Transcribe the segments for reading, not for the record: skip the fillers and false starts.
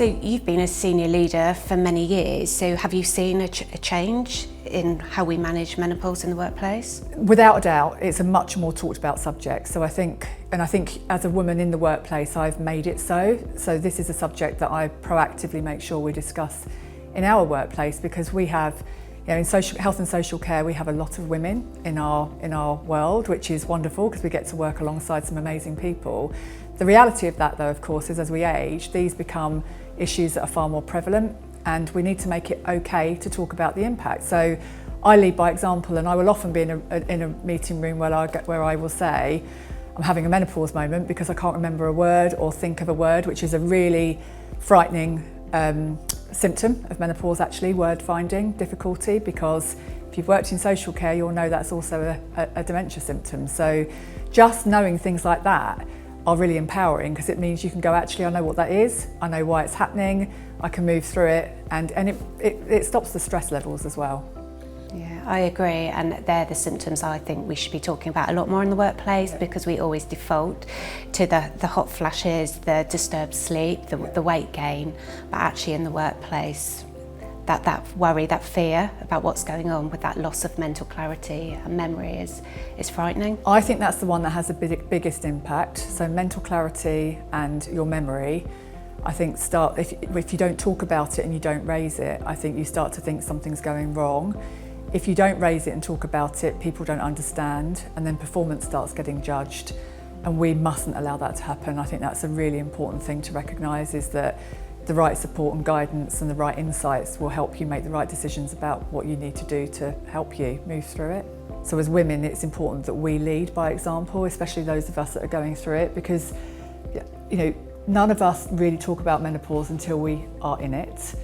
So you've been a senior leader for many years, so have you seen a change in how we manage menopause in the workplace? Without a doubt, it's a much more talked about subject. So I think as a woman in the workplace, I've made it so. So this is a subject that I proactively make sure we discuss in our workplace, because we have, in health and social care, we have a lot of women in our world, which is wonderful because we get to work alongside some amazing people. The reality of that, though, of course, is as we age, these become issues that are far more prevalent, and we need to make it okay to talk about the impact. So I lead by example, and I will often be in a meeting room where I will say, I'm having a menopause moment because I can't remember a word or think of a word, which is a really frightening symptom of menopause, actually, word finding difficulty, because if you've worked in social care, you'll know that's also a dementia symptom. So just knowing things like that are really empowering, because it means you can go, actually, I know what that is, I know why it's happening, I can move through it, and it stops the stress levels as well. Yeah, I agree, and they're the symptoms I think we should be talking about a lot more in the workplace, because we always default to the hot flashes, the disturbed sleep, the weight gain, but actually in the workplace, that worry, that fear about what's going on with that loss of mental clarity and memory is frightening. I think that's the one that has the biggest impact. So mental clarity and your memory, I think if you don't talk about it and you don't raise it, I think you start to think something's going wrong. If you don't raise it and talk about it, people don't understand, and then performance starts getting judged, and we mustn't allow that to happen. I think that's a really important thing to recognise, is that the right support and guidance and the right insights will help you make the right decisions about what you need to do to help you move through it. So as women, it's important that we lead by example, especially those of us that are going through it, because none of us really talk about menopause until we are in it.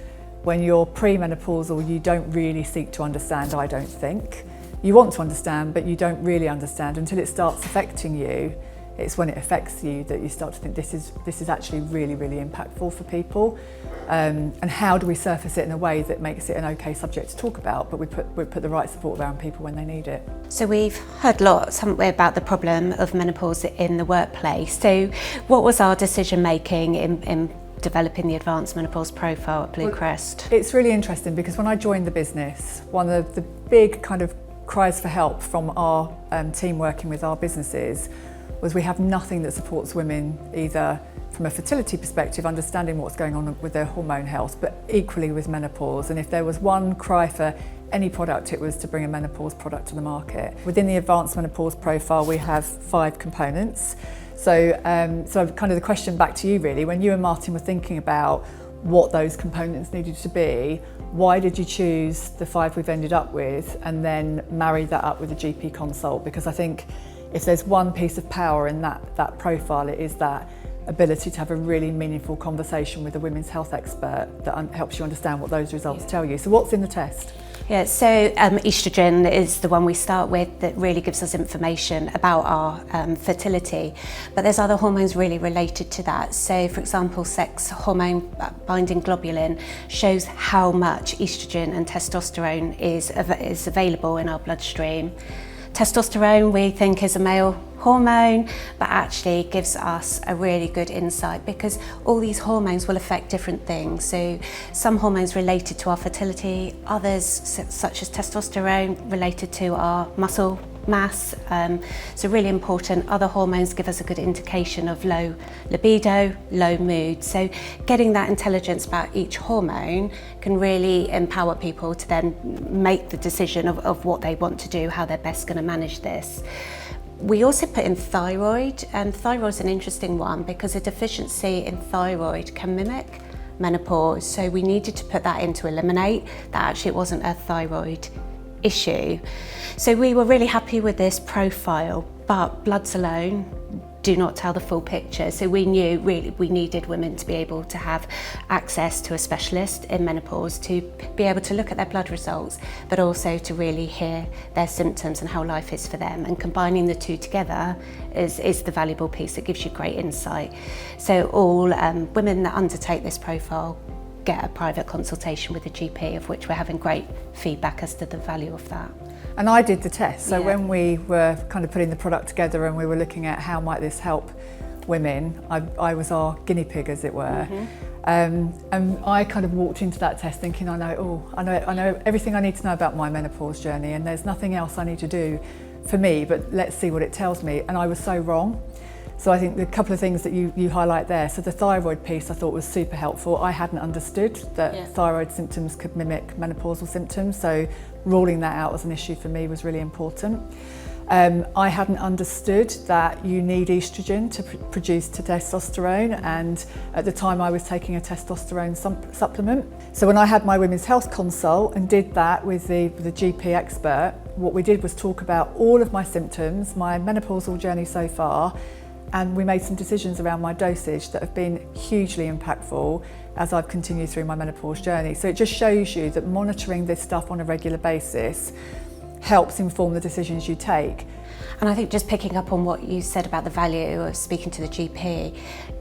When you're premenopausal, you don't really seek to understand, I don't think. You want to understand, but you don't really understand until it starts affecting you. It's when it affects you that you start to think this is actually really, really impactful for people. And how do we surface it in a way that makes it an okay subject to talk about, but we put the right support around people when they need it. So we've heard lots, haven't we, about the problem of menopause in the workplace. So what was our decision making in developing the advanced menopause profile at Bluecrest? Well, it's really interesting, because when I joined the business, one of the big kind of cries for help from our team working with our businesses was we have nothing that supports women, either from a fertility perspective, understanding what's going on with their hormone health, but equally with menopause. And if there was one cry for any product, it was to bring a menopause product to the market. Within the advanced menopause profile, we have 5 components. So kind of the question back to you really, when you and Martin were thinking about what those components needed to be, why did you choose the 5 we've ended up with and then marry that up with a GP consult? Because I think if there's one piece of power in that profile, it is that ability to have a really meaningful conversation with a women's health expert that helps you understand what those results tell you. So what's in the test? Yeah, so estrogen is the one we start with that really gives us information about our fertility, but there's other hormones really related to that. So for example, sex hormone binding globulin shows how much estrogen and testosterone is available in our bloodstream. Testosterone we think is a male hormone, but actually gives us a really good insight, because all these hormones will affect different things. So some hormones related to our fertility, others such as testosterone related to our muscle mass. So really important. Other hormones give us a good indication of low libido, low mood. So getting that intelligence about each hormone can really empower people to then make the decision of what they want to do, how they're best going to manage this. We also put in thyroid, and thyroid's an interesting one because a deficiency in thyroid can mimic menopause. So we needed to put that in to eliminate that actually it wasn't a thyroid issue. So we were really happy with this profile, but bloods alone do not tell the full picture. So we knew really we needed women to be able to have access to a specialist in menopause to be able to look at their blood results, but also to really hear their symptoms and how life is for them. And combining the two together is the valuable piece that gives you great insight. So all women that undertake this profile get a private consultation with a GP, of which we're having great feedback as to the value of that. And I did the test, so when we were kind of putting the product together and we were looking at how might this help women, I was our guinea pig, as it were. And I kind of walked into that test thinking, I know everything I need to know about my menopause journey, and there's nothing else I need to do for me, but let's see what it tells me. And I was so wrong. So I think the couple of things that you highlight there. So the thyroid piece I thought was super helpful. I hadn't understood that thyroid symptoms could mimic menopausal symptoms, so ruling that out as an issue for me was really important. I hadn't understood that you need estrogen to produce testosterone, and at the time I was taking a testosterone supplement. So when I had my women's health consult and did that with the GP expert, what we did was talk about all of my symptoms, my menopausal journey so far, and we made some decisions around my dosage that have been hugely impactful as I've continued through my menopause journey. So it just shows you that monitoring this stuff on a regular basis helps inform the decisions you take. And I think just picking up on what you said about the value of speaking to the GP,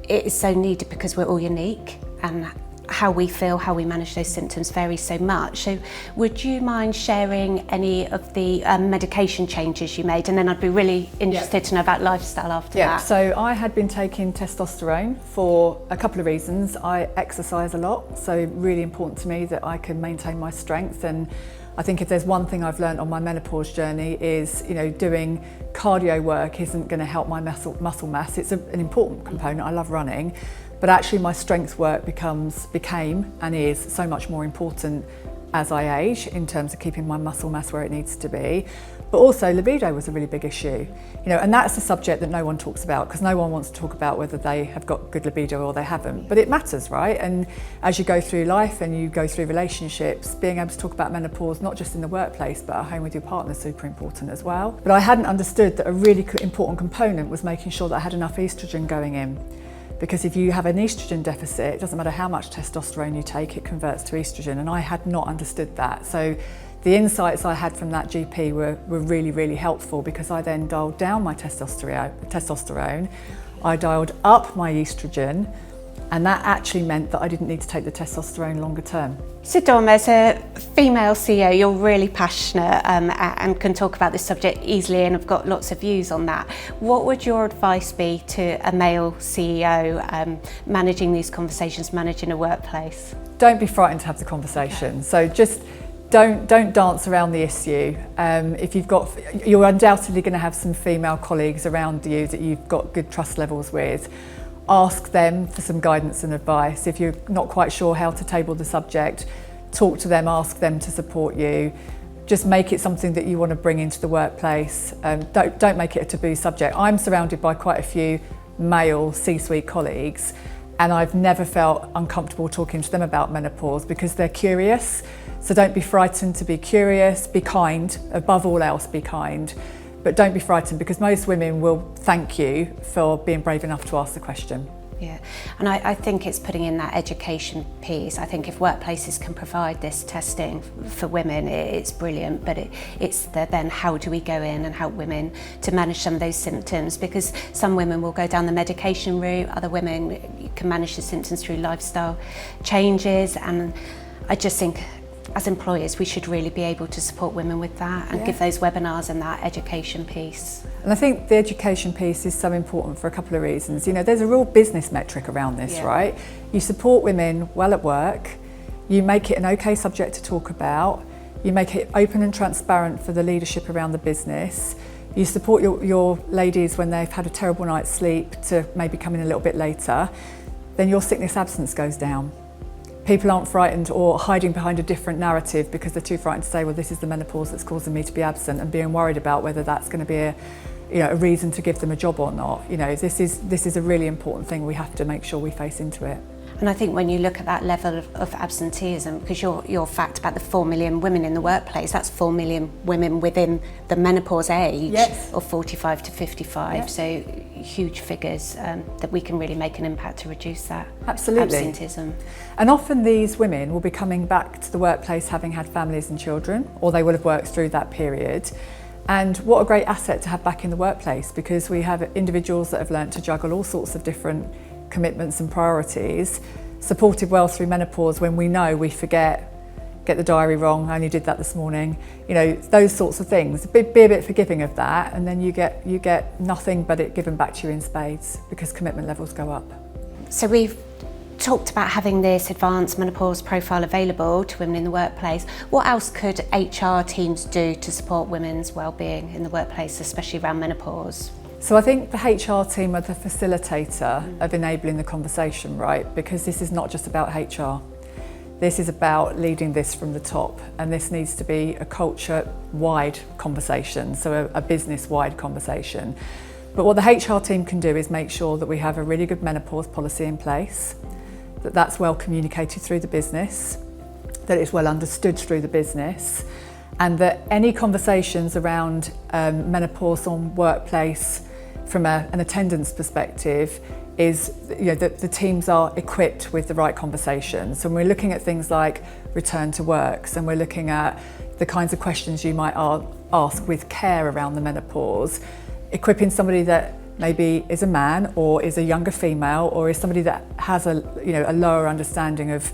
it is so needed because we're all unique, and how we feel, how we manage those symptoms varies so much. So would you mind sharing any of the medication changes you made? And then I'd be really interested to know about lifestyle after that. So I had been taking testosterone for a couple of reasons. I exercise a lot, so really important to me that I can maintain my strength. And I think if there's one thing I've learned on my menopause journey is, doing cardio work isn't going to help my muscle mass. It's an important component. I love running, but actually my strength work became and is so much more important as I age in terms of keeping my muscle mass where it needs to be. But also libido was a really big issue, and that's a subject that no one talks about because no one wants to talk about whether they have got good libido or they haven't, but it matters, right? And as you go through life and you go through relationships, being able to talk about menopause, not just in the workplace, but at home with your partner is super important as well. But I hadn't understood that a really important component was making sure that I had enough estrogen going in. Because if you have an estrogen deficit, it doesn't matter how much testosterone you take, it converts to estrogen, and I had not understood that. So the insights I had from that GP were really, really helpful, because I then dialed down my testosterone, I dialed up my estrogen, and that actually meant that I didn't need to take the testosterone longer term. So Dom, as a female CEO, you're really passionate and can talk about this subject easily and have got lots of views on that. What would your advice be to a male CEO managing these conversations, managing a workplace? Don't be frightened to have the conversation. Okay. So just don't dance around the issue. You're undoubtedly going to have some female colleagues around you that you've got good trust levels with. Ask them for some guidance and advice. If you're not quite sure how to table the subject, talk to them, ask them to support you. Just make it something that you want to bring into the workplace. Don't make it a taboo subject. I'm surrounded by quite a few male C-suite colleagues, and I've never felt uncomfortable talking to them about menopause because they're curious. So don't be frightened to be curious, be kind, above all else be kind. But don't be frightened, because most women will thank you for being brave enough to ask the question. Yeah, and I think it's putting in that education piece. I think if workplaces can provide this testing for women, it's brilliant, but it's then how do we go in and help women to manage some of those symptoms, because some women will go down the medication route, other women can manage the symptoms through lifestyle changes, and I just think as employers, we should really be able to support women with that and give those webinars and that education piece. And I think the education piece is so important for a couple of reasons. There's a real business metric around this, right? You support women well at work, you make it an okay subject to talk about, you make it open and transparent for the leadership around the business, you support your ladies when they've had a terrible night's sleep to maybe come in a little bit later, then your sickness absence goes down. People aren't frightened or hiding behind a different narrative because they're too frightened to say, well, this is the menopause that's causing me to be absent, and being worried about whether that's going to be a reason to give them a job or not. This is a really important thing. We have to make sure we face into it. And I think when you look at that level of absenteeism, because your fact about the 4 million women in the workplace, that's 4 million women within the menopause age of 45 to 55. So huge figures that we can really make an impact to reduce that absenteeism. And often these women will be coming back to the workplace having had families and children, or they will have worked through that period. And what a great asset to have back in the workplace, because we have individuals that have learnt to juggle all sorts of different commitments and priorities, supported well through menopause when we know we get the diary wrong, I only did that this morning, those sorts of things. Be a bit forgiving of that, and then you get nothing but it given back to you in spades, because commitment levels go up. So we've talked about having this advanced menopause profile available to women in the workplace. What else could HR teams do to support women's wellbeing in the workplace, especially around menopause? So I think the HR team are the facilitator of enabling the conversation, right? Because this is not just about HR. This is about leading this from the top, and this needs to be a culture-wide conversation, so a business-wide conversation. But what the HR team can do is make sure that we have a really good menopause policy in place, that that's well communicated through the business, that it's well understood through the business, and that any conversations around menopause on workplace from an attendance perspective is, that the teams are equipped with the right conversations. So when we're looking at things like return to works, and we're looking at the kinds of questions you might ask with care around the menopause, equipping somebody that maybe is a man or is a younger female or is somebody that has a lower understanding of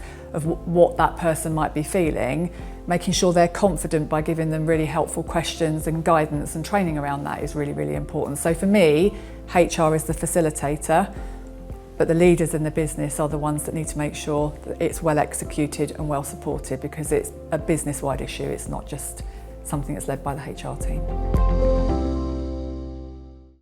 what that person might be feeling, making sure they're confident by giving them really helpful questions and guidance and training around that is really, really important. So for me, HR is the facilitator, but the leaders in the business are the ones that need to make sure that it's well executed and well supported, because it's a business-wide issue. It's not just something that's led by the HR team.